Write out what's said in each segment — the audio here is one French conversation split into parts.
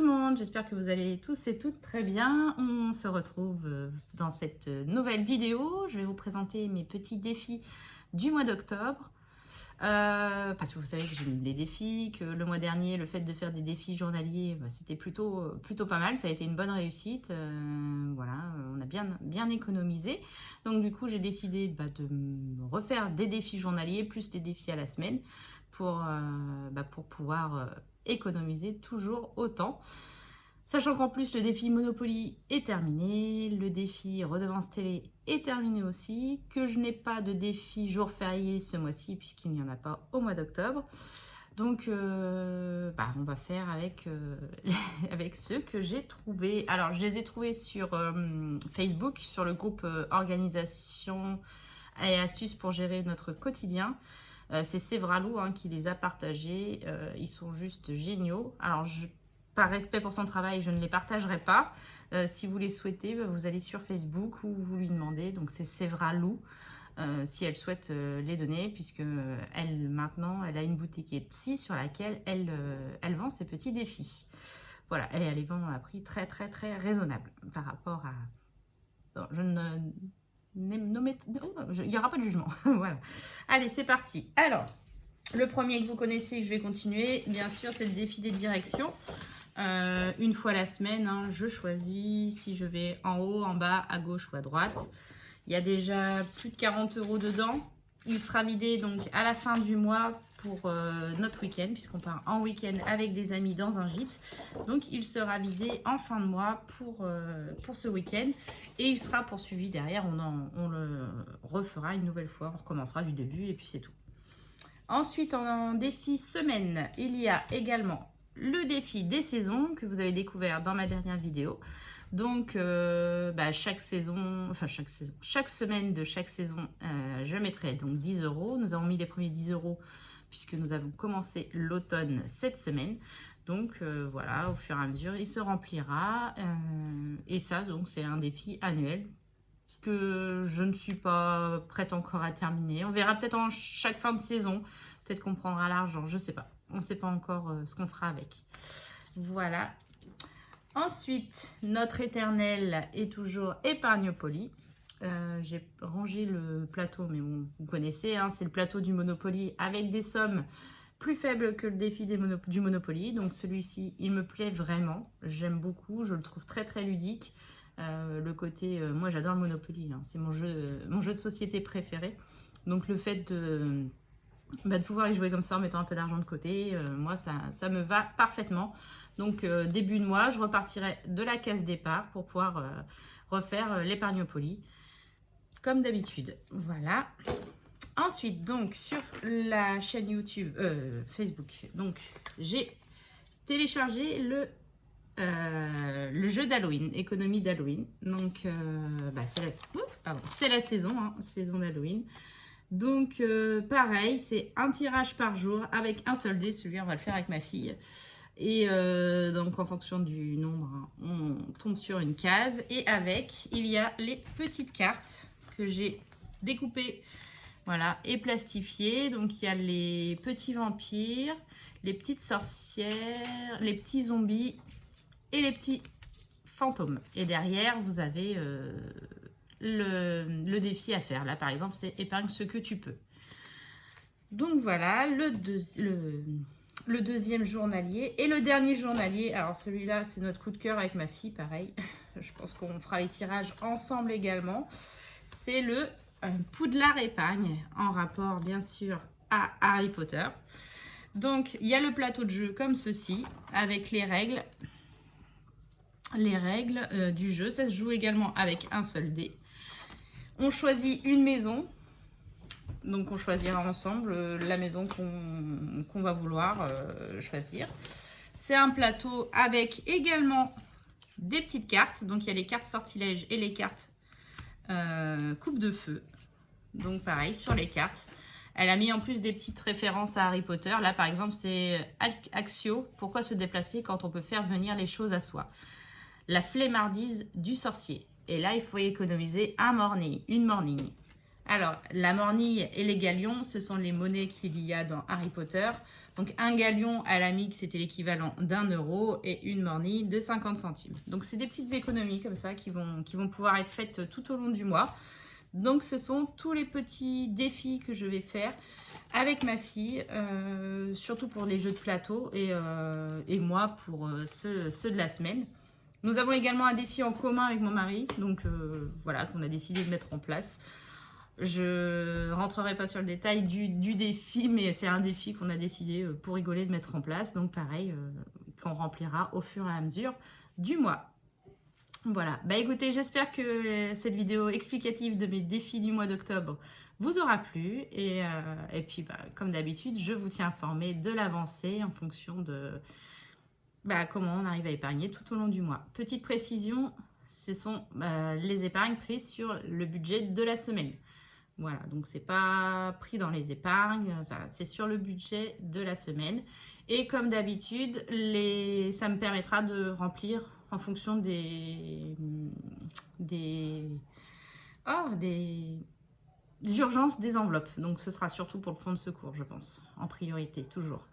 le monde, j'espère que vous allez tous et toutes très bien. On se retrouve dans cette nouvelle vidéo. Je vais vous présenter mes petits défis du mois d'octobre. Parce que vous savez que j'aime les défis, que le mois dernier, le fait de faire des défis journaliers, c'était plutôt pas mal. Ça a été une bonne réussite. Voilà, on a bien économisé. Donc du coup, j'ai décidé de me refaire des défis journaliers plus des défis à la semaine pour pouvoir économiser toujours autant. Sachant qu'en plus, le défi Monopoly est terminé, le défi redevance télé est terminé aussi, que je n'ai pas de défi jour férié ce mois-ci puisqu'il n'y en a pas au mois d'octobre. Donc, on va faire avec, avec ceux que j'ai trouvés. Alors, je les ai trouvés sur Facebook, sur le groupe Organisation et astuces pour gérer notre quotidien. C'est Sévralou qui les a partagés. Ils sont juste géniaux. Alors, par respect pour son travail, je ne les partagerai pas. Si vous les souhaitez, vous allez sur Facebook ou vous lui demandez. Donc, c'est Sévralou. Si elle souhaite les donner, puisque maintenant, elle a une boutique Etsy sur laquelle elle vend ses petits défis. Voilà, elle les vend à prix très raisonnable par rapport à... Bon, il n'y aura pas de jugement. Voilà. Allez, c'est parti. Alors, le premier que vous connaissez, je vais continuer. Bien sûr, c'est le défi des directions. Une fois la semaine, je choisis si je vais en haut, en bas, à gauche ou à droite. Il y a déjà plus de 40 € dedans. Il sera vidé donc à la fin du mois pour notre week-end, puisqu'on part en week-end avec des amis dans un gîte. Donc il sera vidé en fin de mois pour ce week-end. Et il sera poursuivi derrière. On le refera une nouvelle fois. On recommencera du début et puis c'est tout. Ensuite, en défi semaine, il y a également le défi des saisons que vous avez découvert dans ma dernière vidéo. Donc, chaque semaine de chaque saison, je mettrai donc 10 €. Nous avons mis les premiers 10 € puisque nous avons commencé l'automne cette semaine. Donc, voilà, au fur et à mesure, il se remplira. Et ça, donc, c'est un défi annuel que je ne suis pas prête encore à terminer. On verra peut-être en chaque fin de saison. Peut-être qu'on prendra l'argent, je ne sais pas. On ne sait pas encore ce qu'on fera avec. Voilà. Ensuite, notre éternel est toujours Épargnopoly. J'ai rangé le plateau, mais bon, vous connaissez, c'est le plateau du Monopoly avec des sommes plus faibles que le défi du Monopoly. Donc celui-ci, il me plaît vraiment. J'aime beaucoup, je le trouve très ludique. Le côté, moi j'adore le Monopoly, c'est mon jeu de société préféré. Donc le fait de pouvoir y jouer comme ça en mettant un peu d'argent de côté, moi ça me va parfaitement. Donc début de mois, je repartirai de la case départ pour pouvoir refaire l'Épargnopoly comme d'habitude. Voilà. Ensuite, donc sur la chaîne YouTube, Facebook, donc j'ai téléchargé le jeu d'Halloween, économie d'Halloween. Donc c'est la saison d'Halloween. Donc pareil, c'est un tirage par jour avec un seul dé. Celui-là, on va le faire avec ma fille. Et donc en fonction du nombre, on tombe sur une case. Et avec, il y a les petites cartes que j'ai découpées, voilà, et plastifiées. Donc il y a les petits vampires, les petites sorcières, les petits zombies et les petits fantômes. Et derrière, vous avez le défi à faire. Là, par exemple, c'est épargne ce que tu peux. Donc voilà, le deuxième journalier et le dernier journalier. Alors celui-là, c'est notre coup de cœur avec ma fille, pareil. Je pense qu'on fera les tirages ensemble également. C'est le Poudlard épargne, en rapport bien sûr à Harry Potter. Donc il y a le plateau de jeu comme ceci, avec les règles du jeu. Ça se joue également avec un seul dé. On choisit une maison. Donc on choisira ensemble la maison qu'on va vouloir choisir. C'est un plateau avec également des petites cartes. Donc il y a les cartes sortilèges et les cartes coupe de feu. Donc pareil, sur les cartes. Elle a mis en plus des petites références à Harry Potter. Là par exemple c'est Accio. Pourquoi se déplacer quand on peut faire venir les choses à soi? La flemmardise du sorcier. Et là il faut économiser une morning. Alors, la mornille et les galions, ce sont les monnaies qu'il y a dans Harry Potter. Donc un galion à l'amique, c'était l'équivalent d'1 € et une mornie de 50 centimes. Donc c'est des petites économies comme ça qui vont pouvoir être faites tout au long du mois. Donc ce sont tous les petits défis que je vais faire avec ma fille, surtout pour les jeux de plateau et moi pour ceux de la semaine. Nous avons également un défi en commun avec mon mari, donc voilà, qu'on a décidé de mettre en place. Je ne rentrerai pas sur le détail du défi, mais c'est un défi qu'on a décidé pour rigoler de mettre en place. Donc pareil, qu'on remplira au fur et à mesure du mois. Voilà, bah écoutez, j'espère que cette vidéo explicative de mes défis du mois d'octobre vous aura plu. Et puis, bah, comme d'habitude, je vous tiens informé de l'avancée en fonction de comment on arrive à épargner tout au long du mois. Petite précision, ce sont les épargnes prises sur le budget de la semaine. Voilà, donc c'est pas pris dans les épargnes, c'est sur le budget de la semaine. Et comme d'habitude, ça me permettra de remplir en fonction des urgences des enveloppes. Donc ce sera surtout pour le fonds de secours, je pense, en priorité, toujours.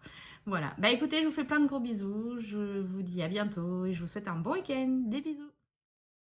Voilà, bah écoutez, je vous fais plein de gros bisous, je vous dis à bientôt et je vous souhaite un bon week-end. Des bisous.